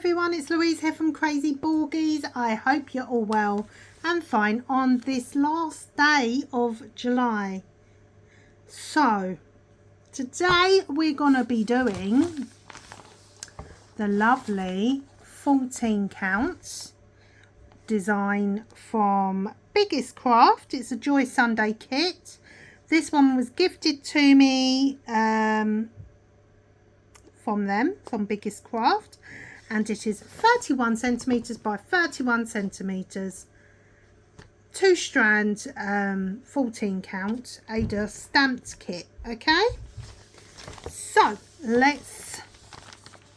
everyone, it's Louise here from Crazy Borgies. I hope you're all well and fine on this last day of July. So today we're going to be doing the lovely 14 count design from Biggest Craft. It's a Joy Sunday kit. This one was gifted to me from Biggest Craft, and it is 31 centimeters by 31 centimeters, 2 strand, 14 count Ada stamped kit. Okay, so let's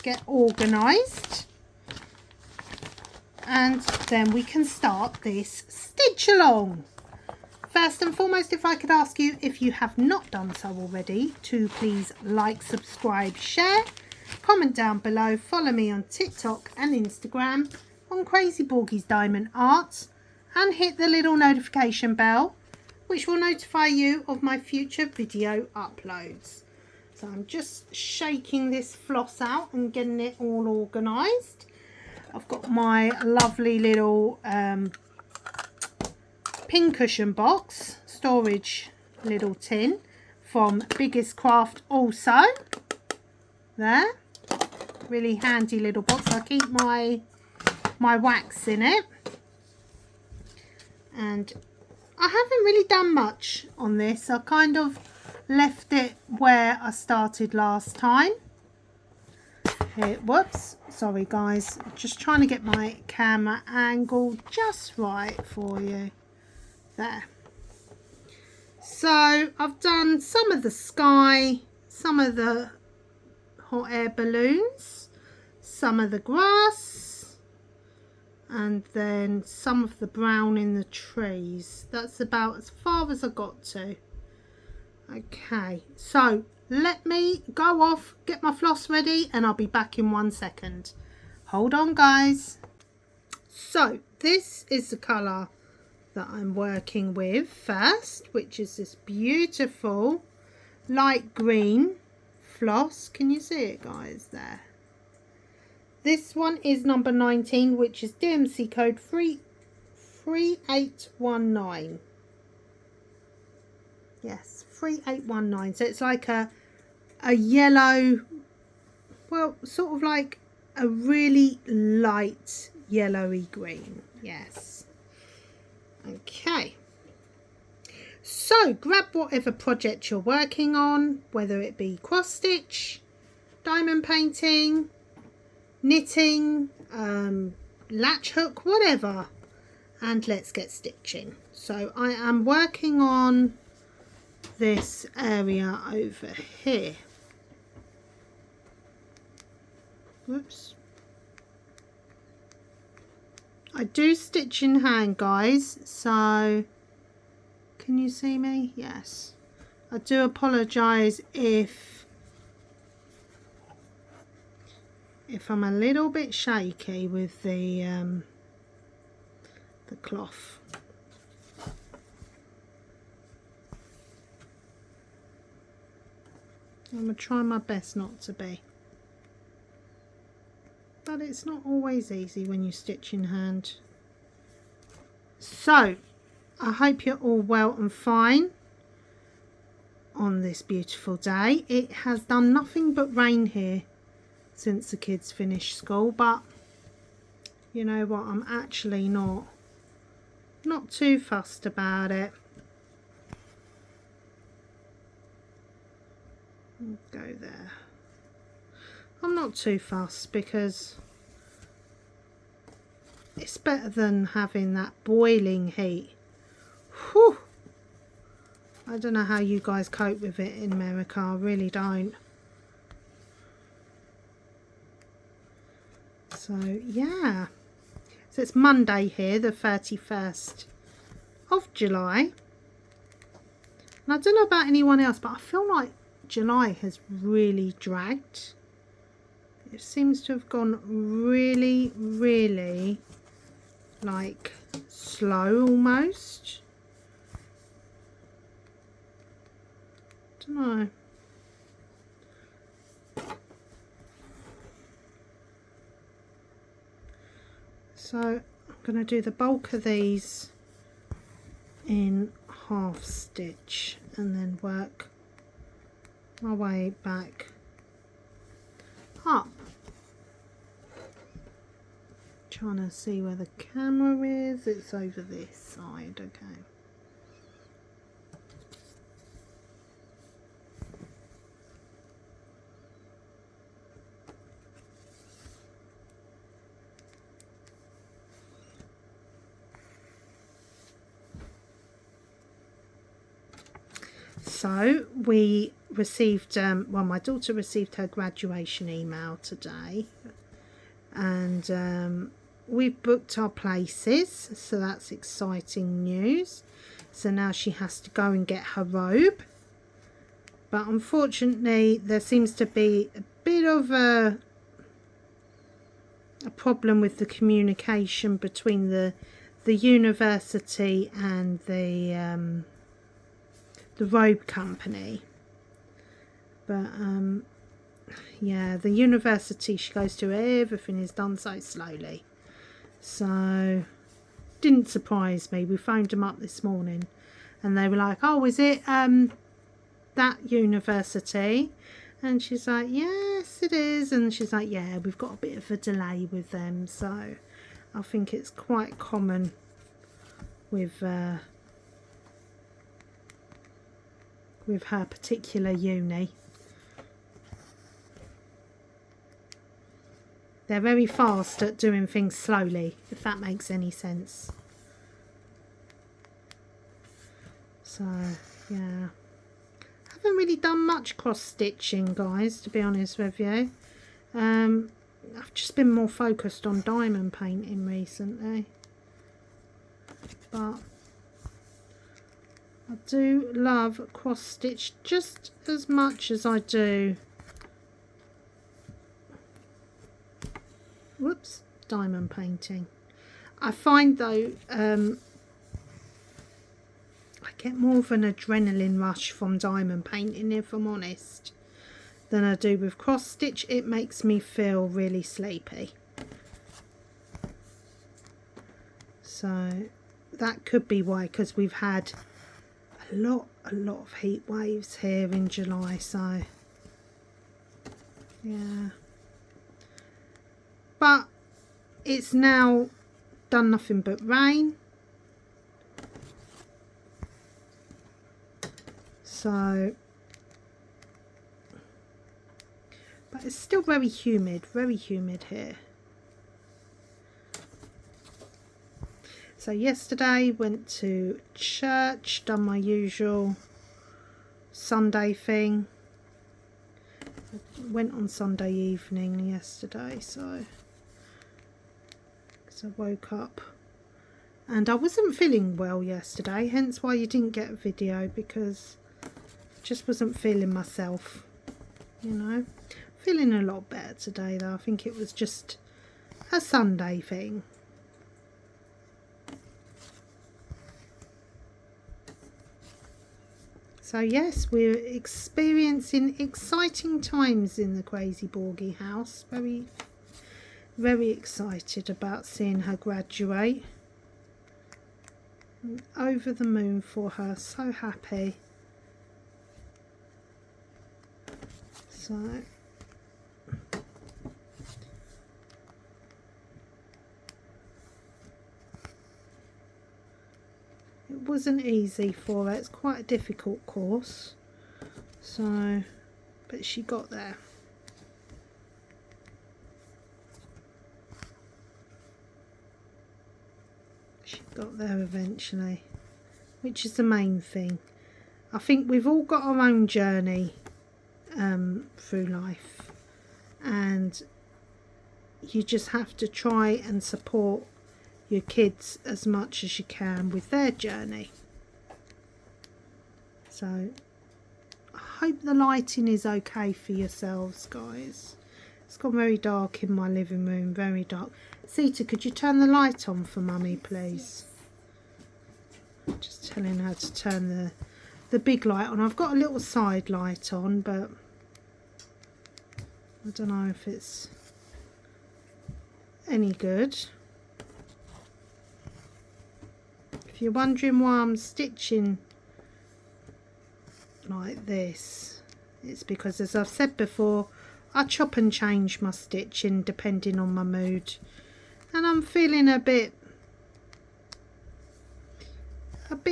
get organized and then we can start this stitch along. First and foremost, if I could ask you, if you have not done so already, to please like, subscribe, share, comment down below, follow me on TikTok and Instagram on Crazy Borgies Diamond Art, and hit the little notification bell which will notify you of my future video uploads. So I'm just shaking this floss out and getting it all organised. I've got my lovely little pincushion box storage little tin from Biggest Craft also. There, really handy little box. I keep my wax in it, and I haven't really done much on this. I kind of left it where I started last time. Here, whoops, sorry guys, just trying to get my camera angle just right for you. There. So I've done some of the sky, some of the hot air balloons, some of the grass, and then some of the brown in the trees. That's about as far as I got to. Okay, so let me go off, get my floss ready, and I'll be back in 1 second. Hold on guys. So this is the colour that I'm working with first, which is this beautiful light green floss. Can you see it guys there? This one is number 19, which is DMC code 3819. Yes, 3819. So it's like a yellow, well, sort of like a really light yellowy green. Yes. Okay, so grab whatever project you're working on, whether it be cross stitch, diamond painting, knitting, latch hook, whatever, and let's get stitching. So I am working on this area over here. Whoops. I do stitch in hand guys, so can you see me? Yes. I do apologise if I'm a little bit shaky with the cloth. I'm going to try my best not to be. But it's not always easy when you stitch in hand. So I hope you're all well and fine on this beautiful day. It has done nothing but rain here since the kids finished school, but you know what, I'm actually not too fussed about it. Go there. I'm not too fussed because it's better than having that boiling heat. Whew. I don't know how you guys cope with it in America. I really don't. So yeah. So it's Monday here, the 31st of July. And I don't know about anyone else, but I feel like July has really dragged. It seems to have gone really, really like slow almost. Don't know. So I'm going to do the bulk of these in half stitch and then work my way back up. Trying to see where the camera is. It's over this side. Okay. So we received, well, my daughter received her graduation email today, and we've booked our places, so that's exciting news. So now she has to go and get her robe, but unfortunately there seems to be a bit of a problem with the communication between the university and the robe company. But yeah, the university she goes to, everything is done so slowly, so didn't surprise me. We phoned them up this morning and they were like, oh, is it that university? And she's like, yes it is. And she's like, yeah, we've got a bit of a delay with them. So I think it's quite common with her particular uni. They're very fast at doing things slowly, if that makes any sense. So yeah, haven't really done much cross stitching, guys, to be honest with you. I've just been more focused on diamond painting recently, but I do love cross stitch just as much as I do, whoops, diamond painting. I find though I get more of an adrenaline rush from diamond painting, if I'm honest, than I do with cross stitch. It makes me feel really sleepy, so that could be why, because we've had a lot of heat waves here in July. So yeah, but it's now done nothing but rain, so, but it's still very humid here. So yesterday went to church, done my usual Sunday thing. Went on Sunday evening yesterday, so I woke up and I wasn't feeling well yesterday, hence why you didn't get a video, because I just wasn't feeling myself, you know. Feeling a lot better today though. I think it was just a Sunday thing. So yes, we're experiencing exciting times in the Crazy Borgie house. Very, very excited about seeing her graduate. Over the moon for her, so happy. So it wasn't easy for her. It's quite a difficult course, so, but she got there. She got there eventually, which is the main thing. I think we've all got our own journey through life, and you just have to try and support your kids as much as you can with their journey. So I hope the lighting is okay for yourselves, guys. It's gone very dark in my living room, very dark. Sita, could you turn the light on for Mummy, please? Just telling her to turn the big light on. I've got a little side light on, but I don't know if it's any good. If you're wondering why I'm stitching like this, it's because, as I've said before, I chop and change my stitching depending on my mood, and I'm feeling a bit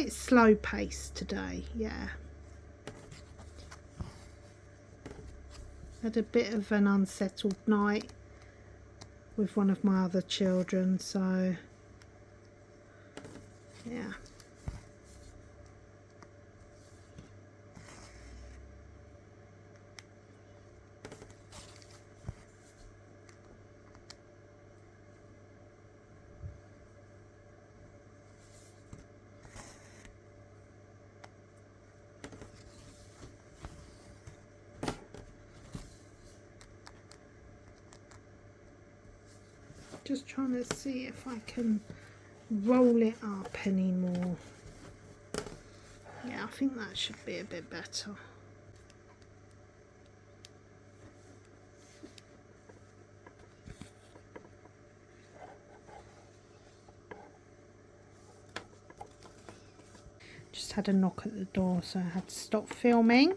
slow paced today. Yeah, had a bit of an unsettled night with one of my other children, so yeah. Just trying to see if I can roll it up anymore. Yeah, I think that should be a bit better. Just had a knock at the door, so I had to stop filming.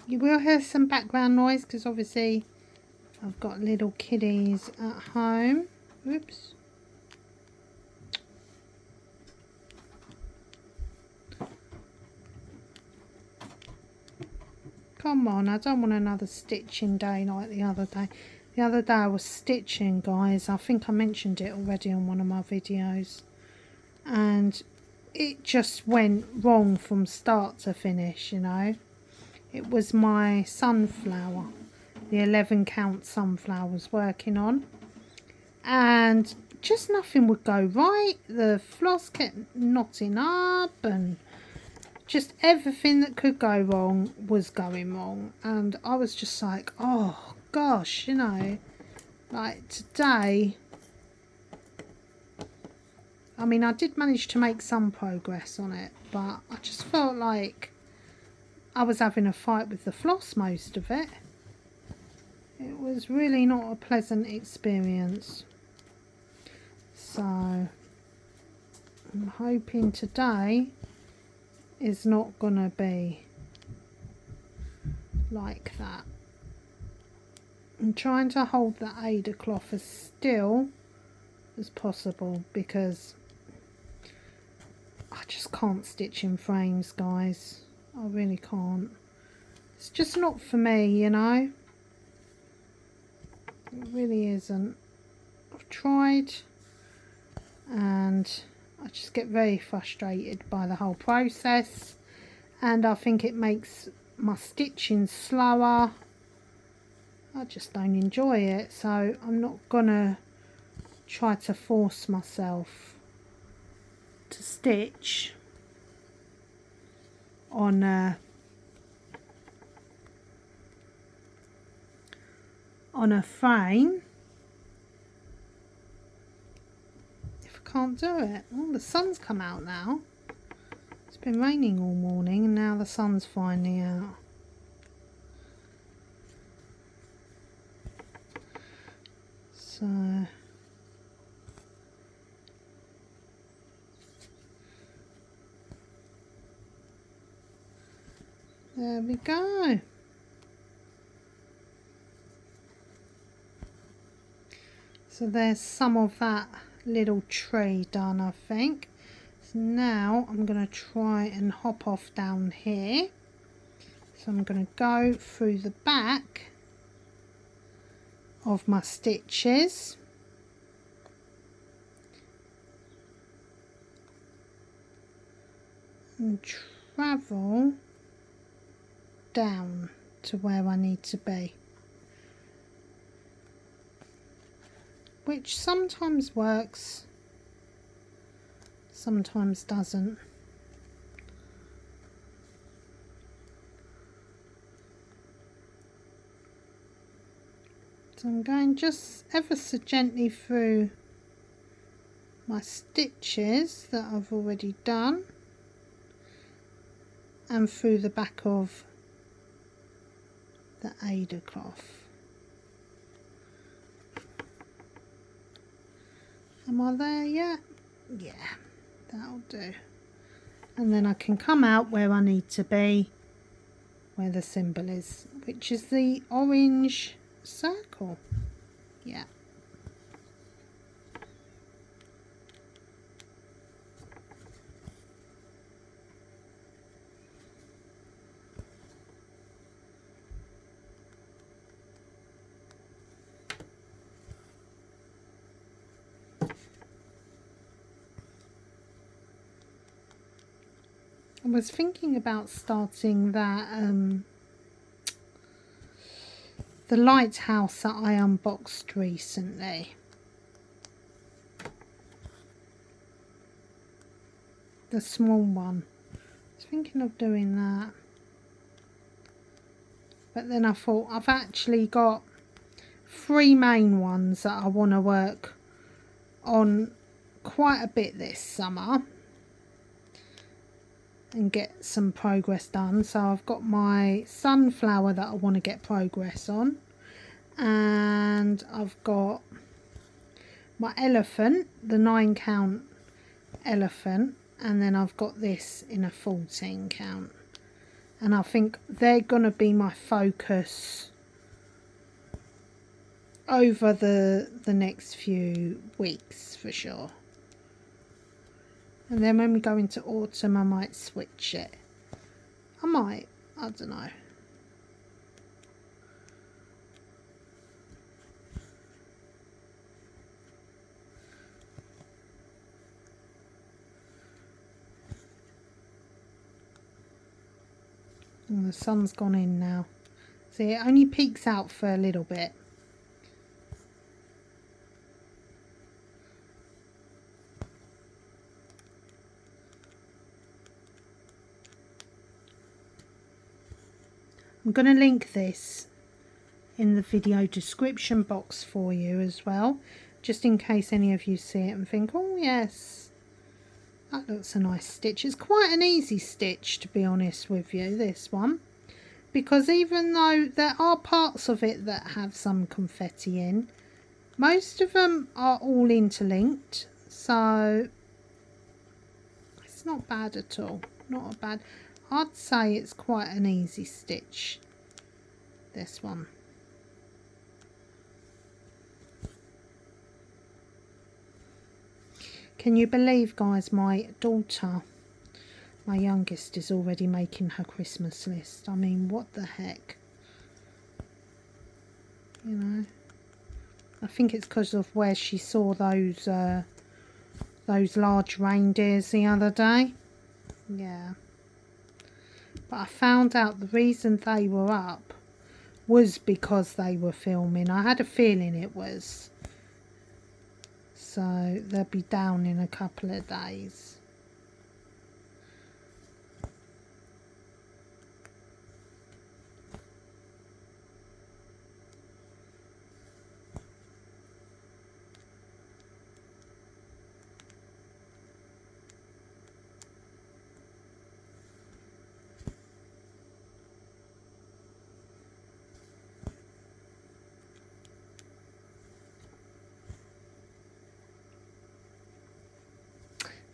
You will hear some background noise because obviously I've got little kiddies at home. Oops. Come on, I don't want another stitching day like the other day. The other day I was stitching, guys. I think I mentioned it already on one of my videos. And it just went wrong from start to finish, you know. It was my sunflower, the 11 count sunflower I was working on, and just nothing would go right. The floss kept knotting up and just everything that could go wrong was going wrong, and I was just like, oh gosh, you know, like today, I mean, I did manage to make some progress on it, but I just felt like I was having a fight with the floss most of it. It was really not a pleasant experience. So I'm hoping today is not gonna be like that. I'm trying to hold the Ada cloth as still as possible because I just can't stitch in frames, guys. I really can't. It's just not for me, you know. It really isn't. I've tried and I just get very frustrated by the whole process, and I think it makes my stitching slower. I just don't enjoy it, so I'm not gonna try to force myself to stitch on a frame if I can't do it. Oh, the sun's come out now. It's been raining all morning and now the sun's finally out. So there we go. So there's some of that little tree done, I think. So now I'm going to try and hop off down here. So I'm going to go through the back of my stitches. And travel down to where I need to be. Which sometimes works, sometimes doesn't. So I'm going just ever so gently through my stitches that I've already done and through the back of the Ada cloth. Am I there yet? Yeah, that'll do. And then I can come out where I need to be, where the symbol is, which is the orange circle. Yeah. I was thinking about starting that the lighthouse that I unboxed recently. The small one. I was thinking of doing that. But then I thought I've actually got 3 main ones that I want to work on quite a bit this summer and get some progress done. So I've got my sunflower that I want to get progress on, and I've got my elephant, the 9 count elephant, and then I've got this in a 14 count, and I think they're gonna be my focus over the next few weeks for sure. And then when we go into autumn I might switch it. I don't know. And the sun's gone in now. See, it only peeks out for a little bit. I'm going to link this in the video description box for you as well, just in case any of you see it and think, oh yes, that looks a nice stitch. It's quite an easy stitch, to be honest with you, this one, because even though there are parts of it that have some confetti in, most of them are all interlinked, so it's not bad at all. Not a bad. I'd say it's quite an easy stitch, this one. Can you believe, guys, my daughter, my youngest, is already making her Christmas list? I mean, what the heck? You know, I think it's because of where she saw those large reindeers the other day. Yeah. But I found out the reason they were up was because they were filming. I had a feeling it was. So they'll be down in a couple of days.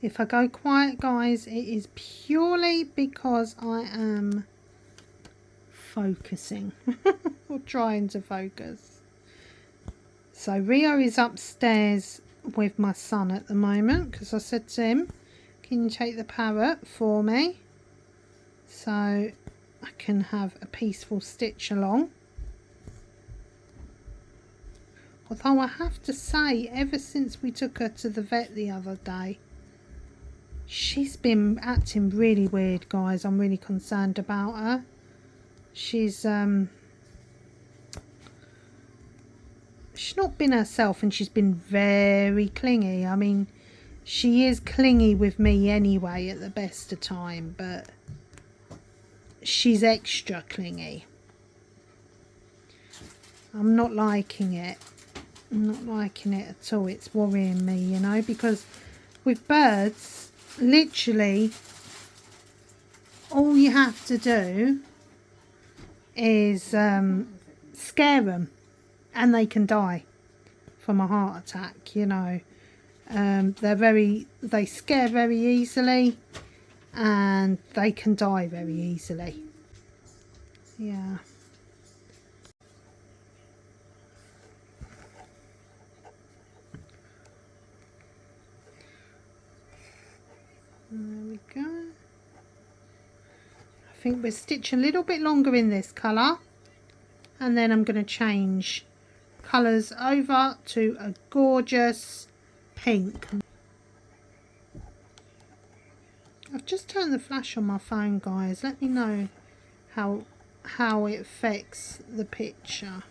If I go quiet, guys, it is purely because I am focusing or trying to focus. So Rio is upstairs with my son at the moment because I said to him, can you take the parrot for me so I can have a peaceful stitch along. Although I have to say, ever since we took her to the vet the other day, she's been acting really weird, guys. I'm really concerned about her. She's not been herself, and she's been very clingy. I mean, she is clingy with me anyway at the best of time, but she's extra clingy. I'm not liking it. I'm not liking it at all. It's worrying me, you know, because with birds, literally all you have to do is scare them and they can die from a heart attack, you know. They scare very easily and they can die very easily. Yeah. There we go. I think we'll stitch a little bit longer in this colour, and then I'm going to change colours over to a gorgeous pink. I've just turned the flash on my phone, guys. Let me know how it affects the picture.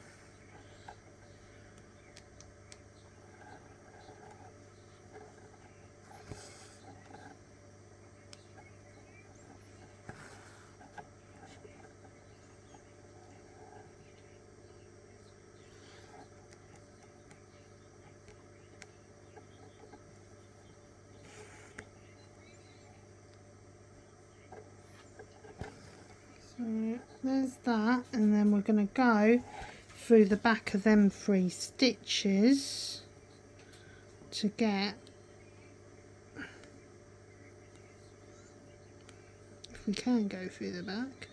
So there's that, and then we're going to go through the back of them 3 stitches to get, if we can go through the back,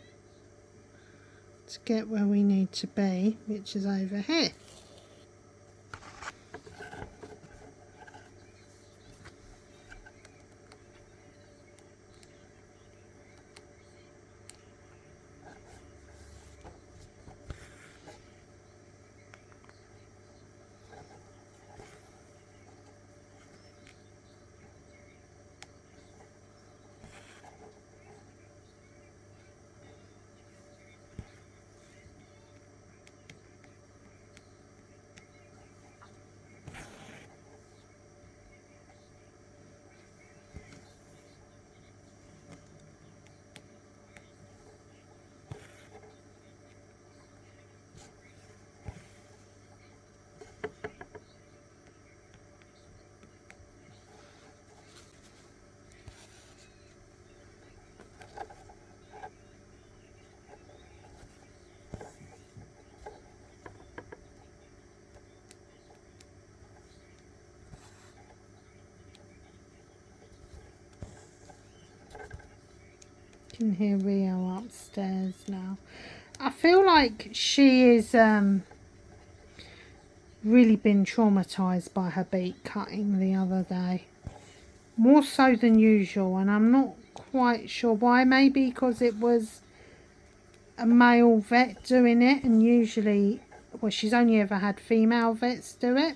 to get where we need to be, which is over here. You can hear Rio upstairs now. I feel like she is really been traumatized by her beak cutting the other day, more so than usual, and I'm not quite sure why. Maybe because it was a male vet doing it, and usually, well, she's only ever had female vets do it,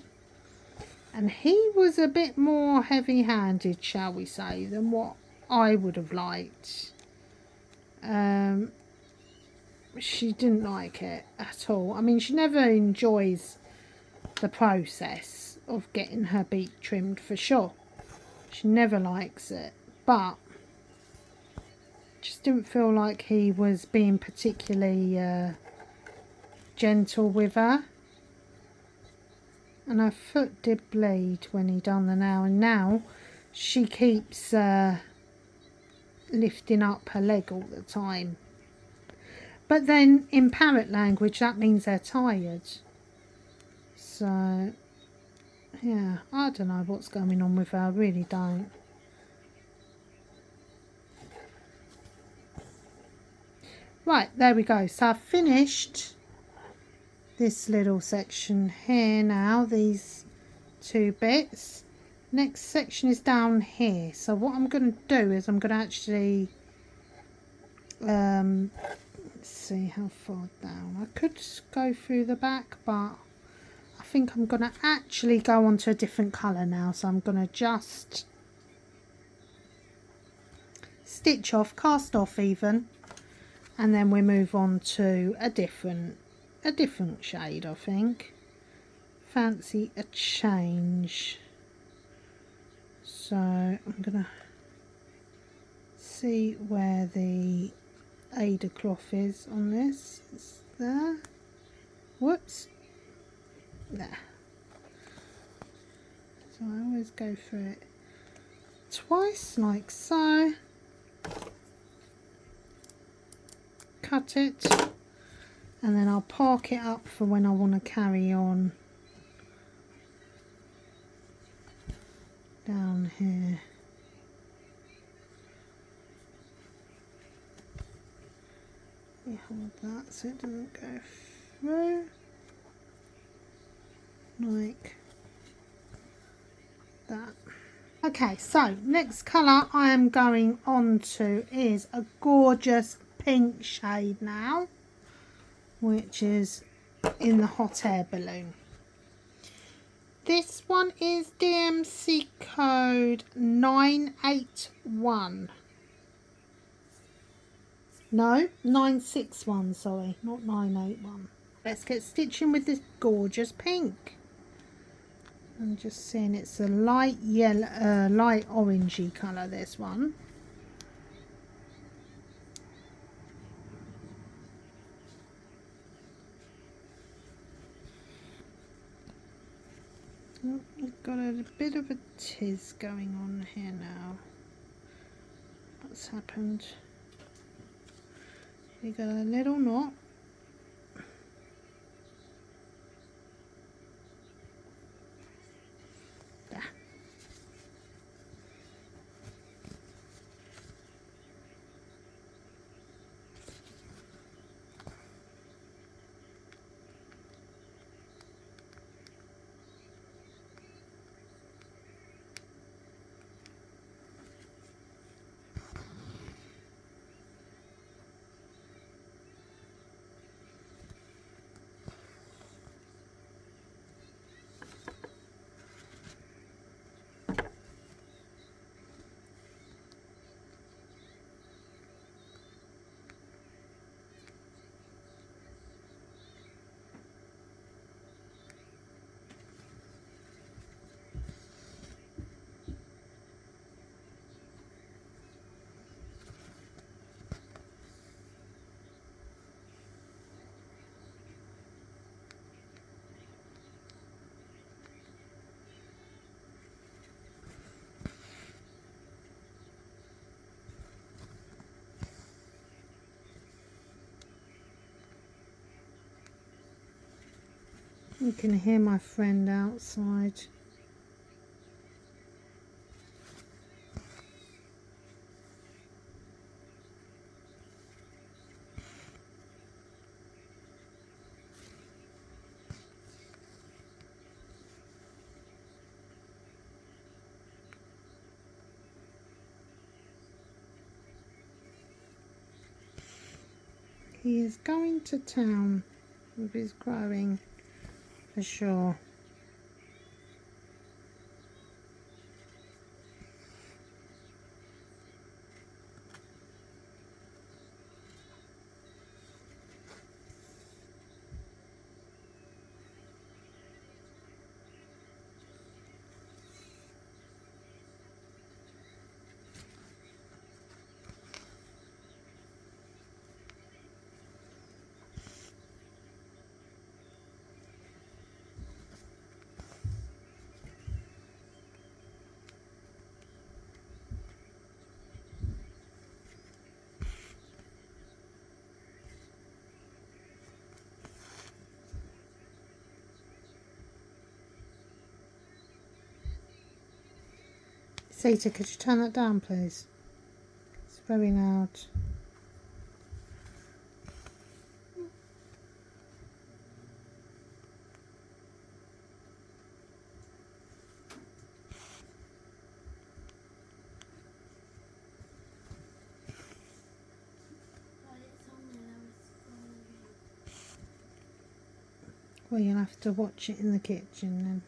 and he was a bit more heavy-handed, shall we say, than what I would have liked. She didn't like it at all. I mean, she never enjoys the process of getting her beak trimmed, for sure. She never likes it, but just didn't feel like he was being particularly gentle with her. And her foot did bleed when he done the nail, and now she keeps lifting up her leg all the time. But then in parrot language that means they're tired. So yeah, I don't know what's going on with her, I really don't. Right, there we go. So I've finished this little section here now, these 2 bits. Next section is down here. So what I'm going to do is I'm going to actually let's see how far down. I could go through the back, but I think I'm going to actually go on to a different colour now. So I'm going to just stitch off, cast off even, and then we move on to a different shade. I think fancy a change, so I'm gonna see where the Ada cloth is on this. It's there. Whoops, There. So I always go through it twice, like so. Cut it, and then I'll park it up for when I want to carry on down here. You hold that so it doesn't go through, like that. Okay, so next colour I am going on to is a gorgeous pink shade now, which is in the hot air balloon. This one is DMC code 981. No, 961, sorry, not 981. Let's get stitching with this gorgeous pink. I'm just seeing it's a light yellow, light orangey colour, this one. Oh, we've got a bit of a tiz going on here now. What's happened? We got a little knot. There. You can hear my friend outside. He is going to town with his growing, for sure. Sita, could you turn that down, please? It's very loud. Well, you'll have to watch it in the kitchen then.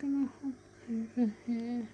gonna hop over here.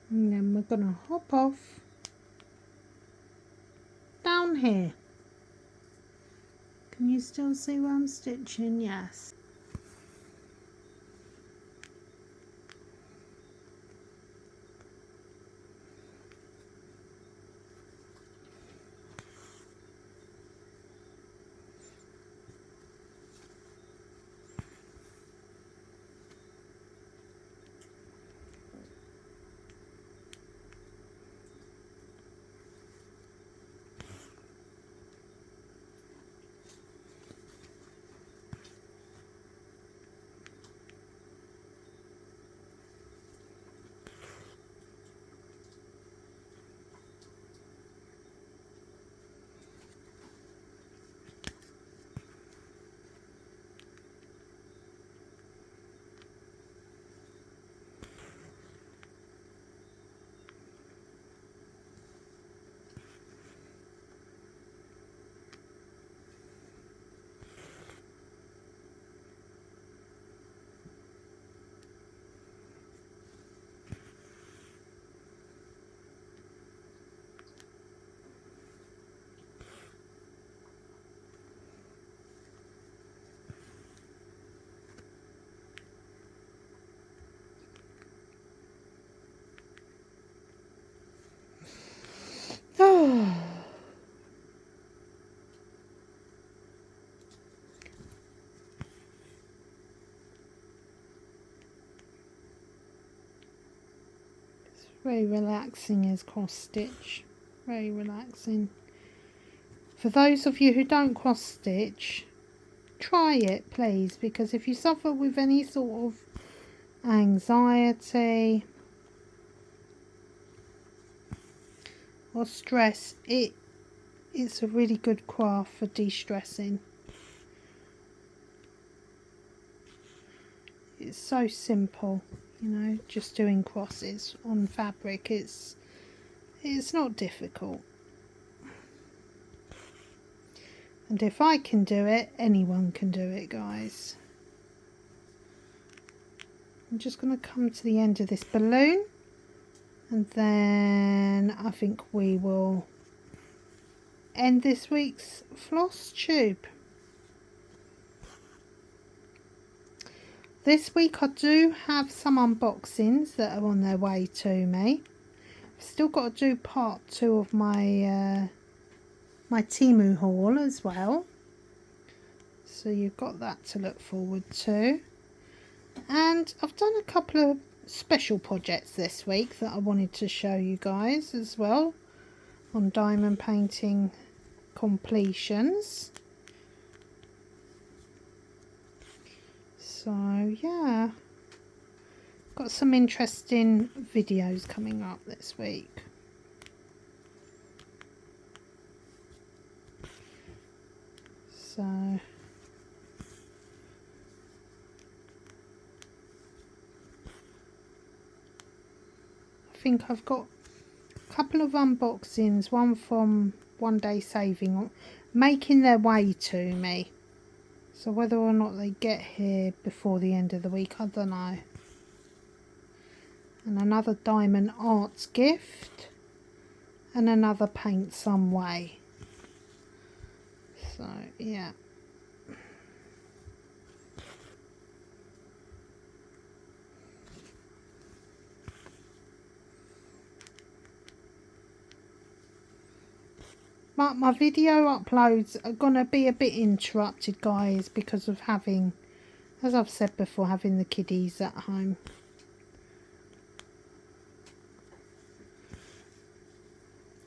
And then we're going to hop off down here. Can you still see where I'm stitching? Yes. Oh. It's very relaxing as cross stitch. Very relaxing. For those of you who don't cross stitch, try it please, because if you suffer with any sort of anxiety or stress, it's a really good craft for de-stressing. It's so simple, you know, just doing crosses on fabric. It's not difficult. And if I can do it, anyone can do it, guys. I'm just going to come to the end of this balloon, and then I think we will end this week's Flosstube. This week I do have some unboxings that are on their way to me. I've still got to do part 2 of my my Temu haul as well, so you've got that to look forward to. And I've done a couple of special projects this week that I wanted to show you guys as well on diamond painting completions. So yeah, got some interesting videos coming up this week. So I think I've got a couple of unboxings, one from One Day Saving, making their way to me. So whether or not they get here before the end of the week, I don't know. And another Diamond Arts gift. And another Paint Some Way. So, yeah. But my video uploads are going to be a bit interrupted, guys, because of having, as I've said before, having the kiddies at home.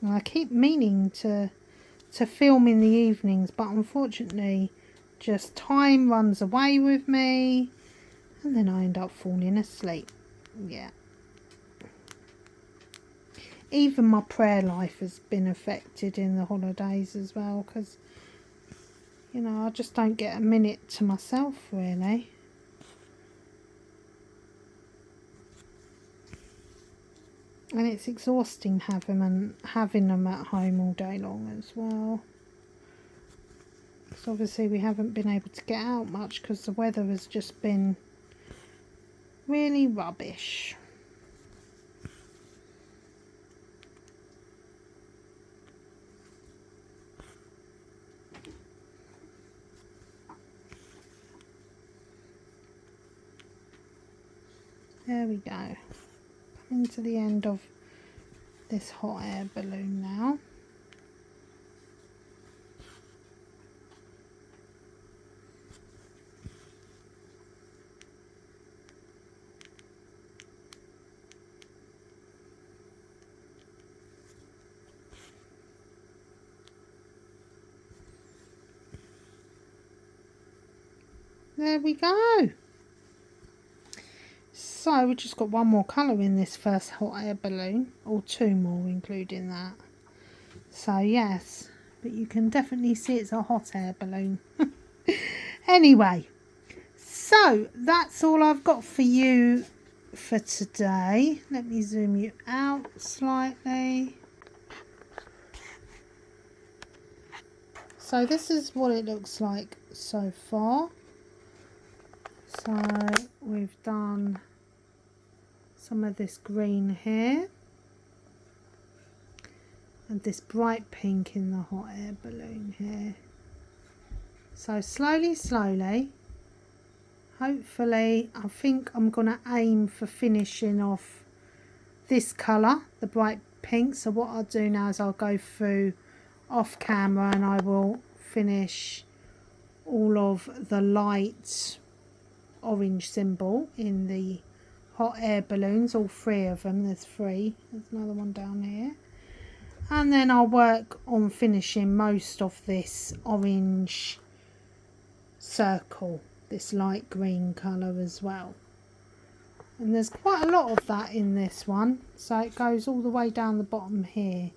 And I keep meaning to film in the evenings, but unfortunately just time runs away with me and then I end up falling asleep. Yeah. Even my prayer life has been affected in the holidays as well, because, you know, I just don't get a minute to myself, really. And it's exhausting having them at home all day long as well. Because obviously we haven't been able to get out much because the weather has just been really rubbish. There we go. Coming to the end of this hot air balloon now. There we go. So we've just got one more colour in this first hot air balloon, or two more including that. So yes, but you can definitely see it's a hot air balloon. Anyway, so that's all I've got for you for today. Let me zoom you out slightly. So this is what it looks like so far. So we've done some of this green here and this bright pink in the hot air balloon here. So slowly, hopefully, I think I'm going to aim for finishing off this colour, the bright pink. So what I'll do now is I'll go through off camera and I will finish all of the light orange symbol in the hot air balloons, all three of them. There's three. There's another one down here. And then I'll work on finishing most of this orange circle, this light green colour as well. And there's quite a lot of that in this one, so it goes all the way down the bottom here.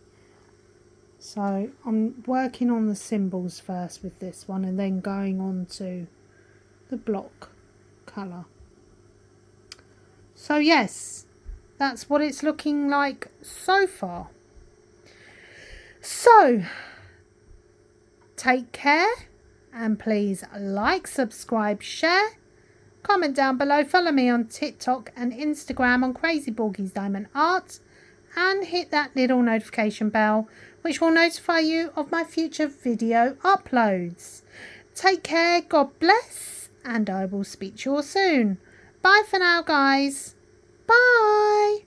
So I'm working on the symbols first with this one and then going on to the block colour. So yes, that's what it's looking like so far. So take care and please like, subscribe, share, comment down below, follow me on TikTok and Instagram on Crazy Borgies Diamond Art, and hit that little notification bell which will notify you of my future video uploads. Take care, God bless, and I will speak to you all soon. Bye for now, guys. Bye.